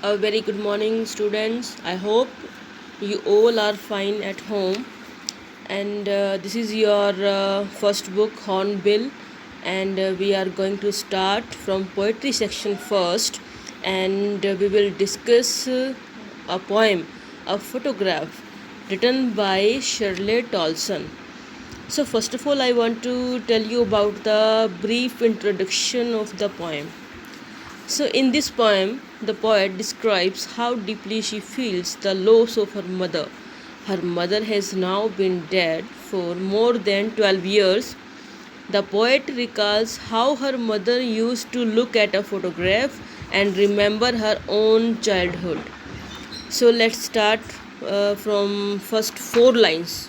A very good morning, students. I hope you all are fine at home. And this is your first book, Hornbill. And we are going to start from poetry section first. And we will discuss a poem, a photograph, written by Shirley Tolson. So, first of all, I want to tell you about the brief introduction of the poem. So, in this poem, the poet describes how deeply she feels the loss of her mother. Her mother has now been dead for more than 12 years. The poet recalls how her mother used to look at a photograph and remember her own childhood. So, let's start from first four lines.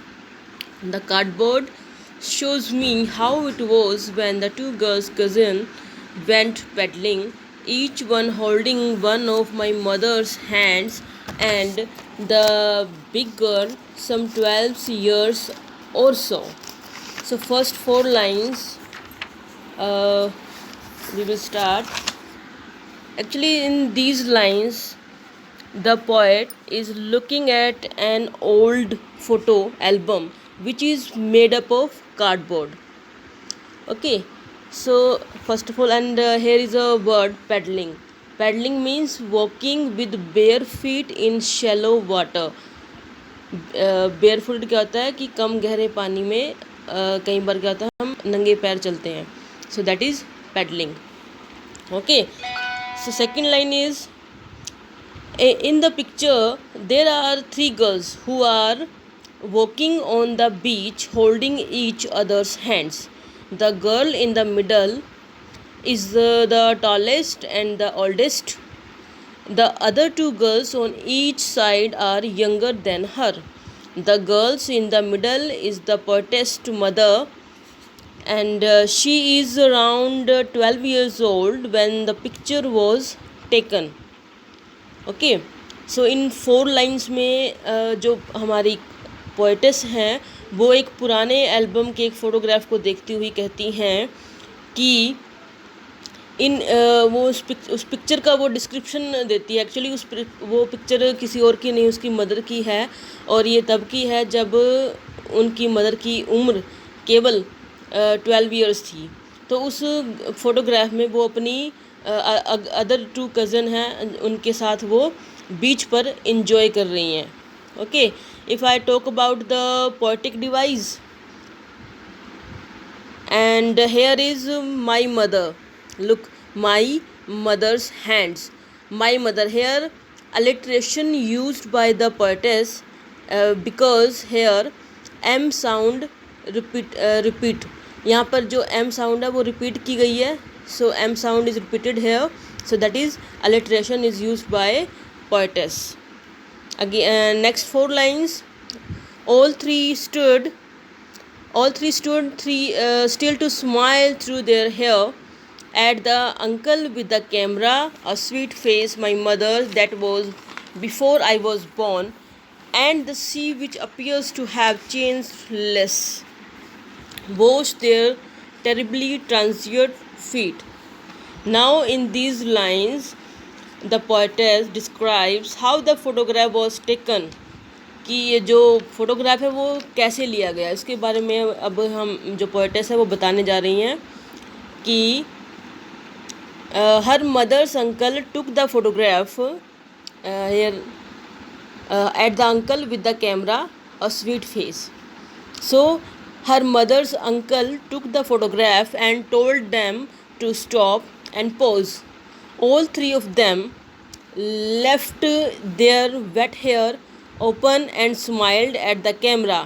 The cardboard shows me how it was when the two girls' cousin went peddling, each one holding one of my mother's hands, and the big girl some 12 years or so. So first four lines we will start. Actually, in these lines, the poet is looking at an old photo album which is made up of cardboard. Okay, so first of all, and here is a word, paddling. Paddling means walking with bare feet in shallow water. Bear foot क्या होता है कि कम गहरे पानी में कई बार क्या होता है हम नंगे पैर चलते हैं. So that is paddling. Okay, so second line is in the picture there are three girls who are walking on the beach holding each other's hands. The girl in the middle is the tallest and the oldest. The other two girls on each side are younger than her. The girls in the middle is the poetess mother, and she is around 12 years old when the picture was taken. Okay, so in four lines में जो हमारी poetess हैं वो एक पुराने album के एक photograph को देखती हुई कहती हैं कि इन वो उस पिक्चर का वो डिस्क्रिप्शन देती है. एक्चुअली वो पिक्चर किसी और की नहीं, उसकी मदर की है, और ये तब की है जब उनकी मदर की उम्र केवल 12 ईयर्स थी. तो उस फोटोग्राफ में वो अपनी अदर टू कज़न हैं, उनके साथ वो बीच पर इंजॉय कर रही हैं. Okay, if I talk about the poetic device, and here is my mother. Look, my mother's hands. My mother, here alliteration used by the poetess because here m sound repeat. यहाँ पर जो m sound है वो repeat की गई है. So m sound is repeated here. So that is alliteration is used by poetess. Again, next four lines. All three stood still to smile through their hair at the uncle with the camera, a sweet face, my mother that was before I was born, and the sea which appears to have changed less, washed their terribly transient feet. Now in these lines, the poetess describes how the photograph was taken, कि ये जो photograph है वो कैसे लिया गया. इसके बारे में अब हम जो पोएटेस है वो बताने जा रही हैं कि her mother's uncle took the photograph here at the uncle with the camera a sweet face. So her mother's uncle took the photograph and told them to stop and pose. All three of them left their wet hair open and smiled at the camera.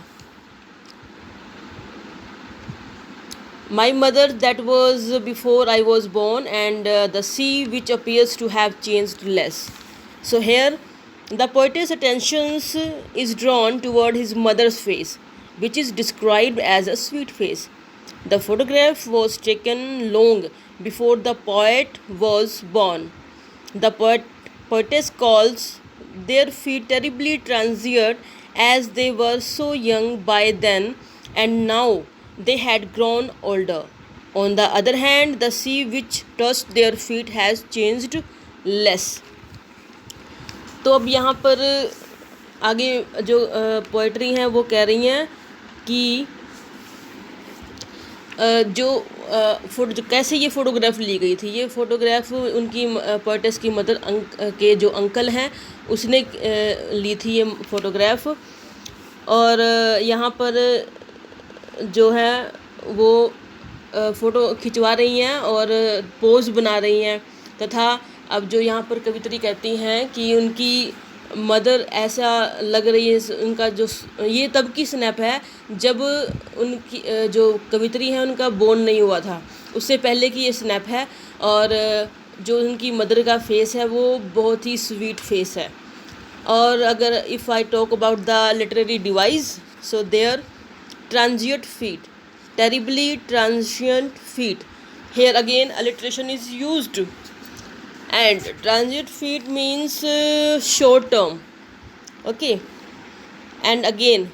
My mother that was before I was born, and the sea which appears to have changed less. So here the poet's attention is drawn toward his mother's face, which is described as a sweet face. The photograph was taken long before the poet was born. The poetess calls their feet terribly transient, as they were so young by then, and now they had grown older. On the other hand, the sea which touched their feet has changed less. तो अब यहाँ पर आगे जो poetry हैं वो कह रही हैं कि जो कैसे ये फ़ोटोग्राफ ली गई थी। ये फ़ोटोग्राफ उनकी पोइटेस की मदर के जो अंकल हैं उसने ली थी ये फ़ोटोग्राफ। और यहाँ पर जो है वो फ़ोटो खिंचवा रही हैं और पोज बना रही हैं। तथा अब जो यहाँ पर कवित्री कहती हैं कि उनकी मदर ऐसा लग रही है, उनका जो ये तब की स्नैप है जब उनकी जो कवित्री है उनका बोर्न नहीं हुआ था, उससे पहले की ये स्नैप है। और जो उनकी मदर का फेस है वो बहुत ही स्वीट फेस है। और अगर if I talk about the literary device, so there transient feet, terribly transient feet. Here again alliteration is used, and transient feet means short term. Okay, and again